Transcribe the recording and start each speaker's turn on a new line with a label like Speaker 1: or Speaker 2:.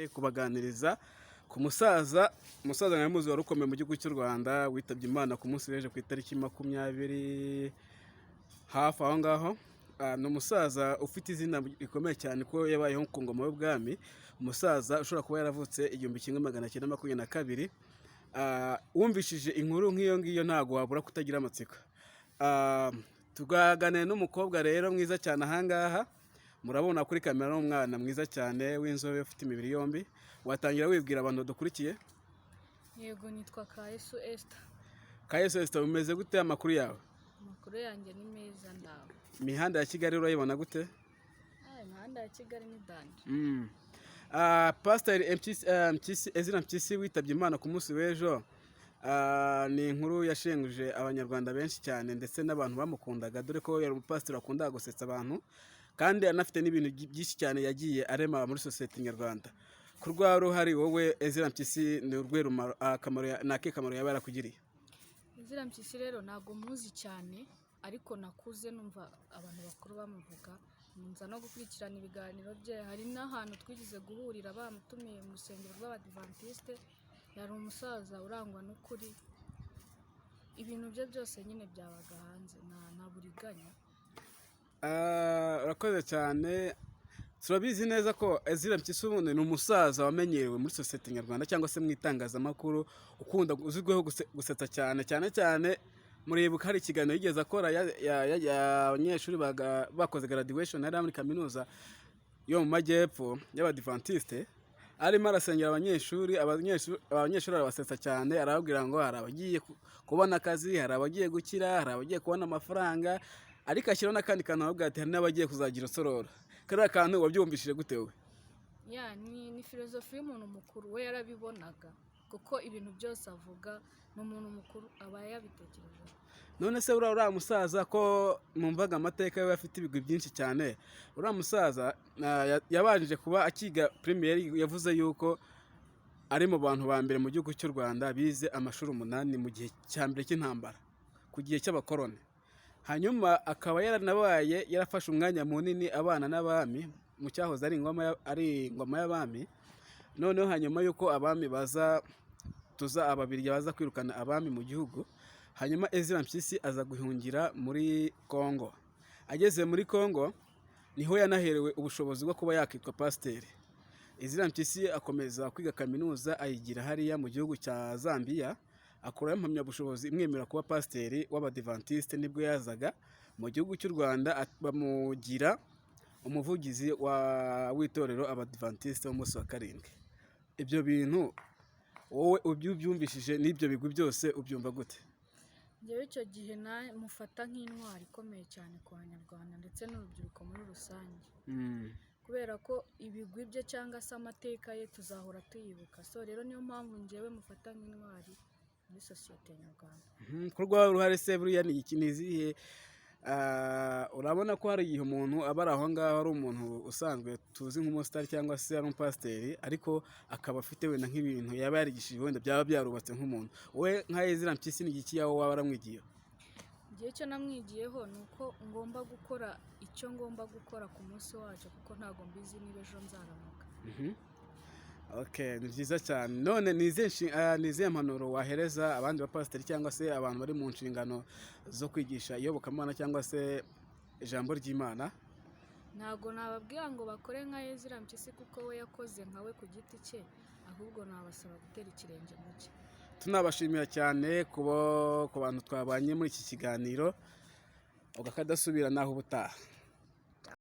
Speaker 1: kubaganiriza ku musaza nyamuzi wari ukomeye mu gihugu cy'u Rwanda witabye Imana ku munsi w'ejo ku itariki 20 hafi aho ngaho. Ni umusaza ufite izina rikomeye cyane ko yabayeho ku ngoma y'ubwami, umusaza ushobora kuba yaravutse 1922. Wumvishije inkuru nk'iyo ngiyo ntago wabura kutagira amatsiko. Tugaganira n'umukobwa rero mwiza cyane ahangaha, murabona kuri kamera n'umwana mwiza cyane w'inzobe ufite imibiri yombi. Watangira wibwira abantu dukurikiye?
Speaker 2: Yego, nitwa Kayesu Esther.
Speaker 1: Kayesu Esther, umeze gute? Amakuru yawe?
Speaker 2: Amakuru yanjye ni meza ndawe.
Speaker 1: Imihanda ya Kigali urayibona gute?
Speaker 2: Imihanda ya Kigali ni danje.
Speaker 1: Pastor Ezra mpyisi witabye Imana ku munsi w'ejo. Ni inkuru yashenguje abanyarwanda benshi cyane ndetse n'abantu bamukundaga, dore ko yari umupastor akunda gusetsa abantu kandi anafite n'ibintu byinshi cyane yagiye arema muri society nyarwanda. Ku rwa ruhari wowe Ezra mpyisi ni urwe kamaro yaba yarakugiriye?
Speaker 2: Ezra mpyisi rero ntago muzi cyane, ariko nakuze numva abantu bakuru bamuvuga, nza no gukurikirana ibiganiro bye. Hari n'ahantu twigize guhurira bamutumiye mu rusengero rw'abadivantiste. Yari umusaza urangwa n'ukuri, ibintu bye byose nyine byabaga hanze, nta buriganya.
Speaker 1: Urakoze cyane. Turabizi neza ko Ezra mpyisi ubundi ni umusaza wamenyerewe muri society nyarwanda cyangwa se mu itangazamakuru, ukunda uzwiho gusetsa cyane. Muribuka hari ikiganiro yigeze akora abanyeshuri bakoze graduation ari muri kaminuza yo mu majyepfo y'abadivantiste, arimo arasengera abanyeshuri arabasetsa cyane, arababwira ngo hari abagiye kubona akazi, hari abagiye gukira, hari abagiye kubona amafaranga, ariko ashyiraho n'akandi kantu aravuga ati hari n'abagiye kuzagira usorora. Kariya kantu wabyumvishije gute wowe?
Speaker 2: Ni filozofi y'umuntu mukuru, we yarabibonaga kuko ibintu byose avuga n'umuntu mukuru aba yabitekereje.
Speaker 1: None se uriya musaza ko mwumvaga amateka we afite ibigwi byinshi cyane, uriya musaza yabanje kuba akiga primaire, yavuze yuko ari mu bantu ba mbere mu gihugu cy'u Rwanda bize amashuri 8 mu gihe cya mbere cy'intambara ku gihe cy'abakoroni. Hanyuma akaba yaranabaye yarafashe umwanya munini abana n'abami mu cyahoze ari ingoma y'abami. Noneho hanyuma yuko abami ababirigi baza kwirukana abami mu gihugu, hanyuma Ezra mpyisi aza guhungira muri Kongo. Ageze muri Kongo niho yanaherewe ubushobozi bwo kuba yakitwa pasiteri. Ezra mpyisi akomeza kwiga kaminuza ayigira hariya mu gihugu cya Zambia, akora impamyabushobozi imwemerera kuba pasiteri w'abadivantiste. Nibwo yazaga mu gihugu cy'u Rwanda bamugira umuvugizi w'itorero abadivantiste w'umunsi wa 7. Ibyo bintu wowe ubyumvishije n'ibyo bigwi byose ubyumva gute?
Speaker 2: Njyewe icyo gihe mufata nk'intwari ikomeye cyane ku banyarwanda ndetse n'urubyiruko muri rusange, kubera ko ibigwi bye cyangwa se amateka ye tuzahora tuyibuka. So rero niyo mpamvu njyewe mufata nk'intwari muri societe nyarwanda.
Speaker 1: Ku rwawe ruhare se buriya ni iki nizihe? Urabona ko hari igihe umuntu aba ari aho ngaho ari umuntu usanzwe tuzi nk'umusitari cyangwa se ari umupasiteri, ariko akaba afite wenda nk'ibintu yaba yarigishije wenda byaba byarubatse nk'umuntu. Wowe nka Ezra mpyisi ni iki yawe waba waramwigiyeho?
Speaker 2: Igihe cyo namwigiyeho ni uko ngomba gukora icyo ngomba gukora ku munsi wacu, kuko ntabwo mbizi niba ejo nzaramuka.
Speaker 1: Okay, ni byiza cyane. None ni izihe mpanuro wahereza abandi bapasiteri cyangwa se abantu bari mu nshingano zo kwigisha iyobokamana cyangwa se ijambo ry'Imana?
Speaker 2: Ntabwo nababwira ngo bakore nka Ezra mpyisi kuko we yakoze nkawe ku giti cye, ahubwo nabasaba gutera ikirenge mu cye.
Speaker 1: Tunabashimira cyane ku bantu twabanye muri iki kiganiro, ugakadasubira naho ubutaha.